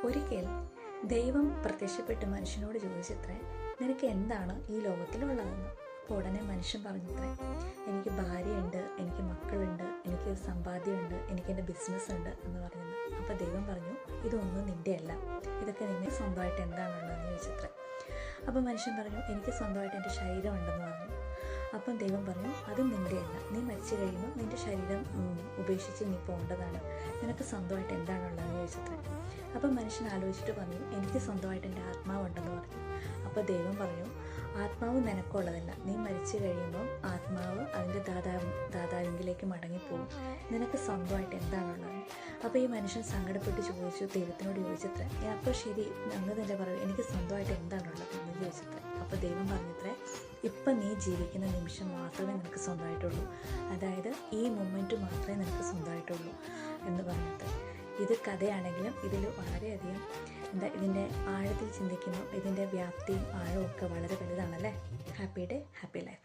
ഒരിക്കൽ ദൈവം പ്രത്യക്ഷപ്പെട്ട് മനുഷ്യനോട് ചോദിച്ചത്രേ, നിനക്ക് എന്താണ് ഈ ലോകത്തിലുള്ളതെന്ന്. അപ്പോൾ ഉടനെ മനുഷ്യൻ പറഞ്ഞത്രേ, എനിക്ക് ഭാര്യയുണ്ട്, എനിക്ക് മക്കളുണ്ട്, എനിക്ക് സമ്പാദ്യമുണ്ട്, എനിക്ക് എൻ്റെ ബിസിനസ്സുണ്ട് എന്ന് പറഞ്ഞത്. അപ്പോൾ ദൈവം പറഞ്ഞു, ഇതൊന്നും നിൻ്റെ അല്ല, ഇതൊക്കെ നിന്നെ സ്വന്തമായിട്ട് എന്താണുള്ളതെന്ന് ചോദിച്ചത്രേ. അപ്പോൾ മനുഷ്യൻ പറഞ്ഞു, എനിക്ക് സ്വന്തമായിട്ട് എൻ്റെ ശരീരമുണ്ടെന്ന് പറഞ്ഞു. അപ്പം ദൈവം പറഞ്ഞു, അതും നിൻ്റെ അല്ല, നീ മരിച്ചു കഴിയുമ്പോൾ നിൻ്റെ ശരീരം ഉപേക്ഷിച്ച് നീ പോകേണ്ടതാണ്, നിനക്ക് സ്വന്തമായിട്ട് എന്താണുള്ളതെന്ന് ചോദിച്ചത്രേ. അപ്പം മനുഷ്യൻ ആലോചിച്ചിട്ട് പറഞ്ഞു, എനിക്ക് സ്വന്തമായിട്ട് എൻ്റെ ആത്മാവുണ്ടെന്ന് പറഞ്ഞു. അപ്പോൾ ദൈവം പറഞ്ഞു, ആത്മാവ് നിനക്കുള്ളതല്ല, നീ മരിച്ചു കഴിയുമ്പം ആത്മാവ് അതിൻ്റെ ദാതാവിങ്കിലേക്ക് മടങ്ങിപ്പോകും, നിനക്ക് സ്വന്തമായിട്ട് എന്താണുള്ളത്. അപ്പോൾ ഈ മനുഷ്യൻ സങ്കടപ്പെട്ട് ചോദിച്ചു, ദൈവത്തിനോട് ചോദിച്ചത്രേ, അപ്പോൾ ശരി, അങ്ങ് തന്നെ പറയൂ, എനിക്ക് സ്വന്തമായിട്ട് എന്താണുള്ളത് എന്ന് ചോദിച്ചത്രേ. അപ്പോൾ ദൈവം പറഞ്ഞത്രേ, ഇപ്പം നീ ജീവിക്കുന്ന നിമിഷം മാത്രമേ നിനക്ക് സ്വന്തമായിട്ടുള്ളൂ, അതായത് ഈ മൊമെൻറ്റ് മാത്രമേ നിനക്ക് സ്വന്തമായിട്ടുള്ളൂ എന്ന് പറഞ്ഞത്. ഇത് കഥയാണെങ്കിലും ഇതിൽ വളരെയധികം ഇതിൻ്റെ ആഴത്തിൽ ചിന്തിക്കുമ്പോൾ ഇതിൻ്റെ വ്യാപ്തിയും ആഴവും ഒക്കെ വളരെ വലുതാണല്ലേ. Happy day, happy life.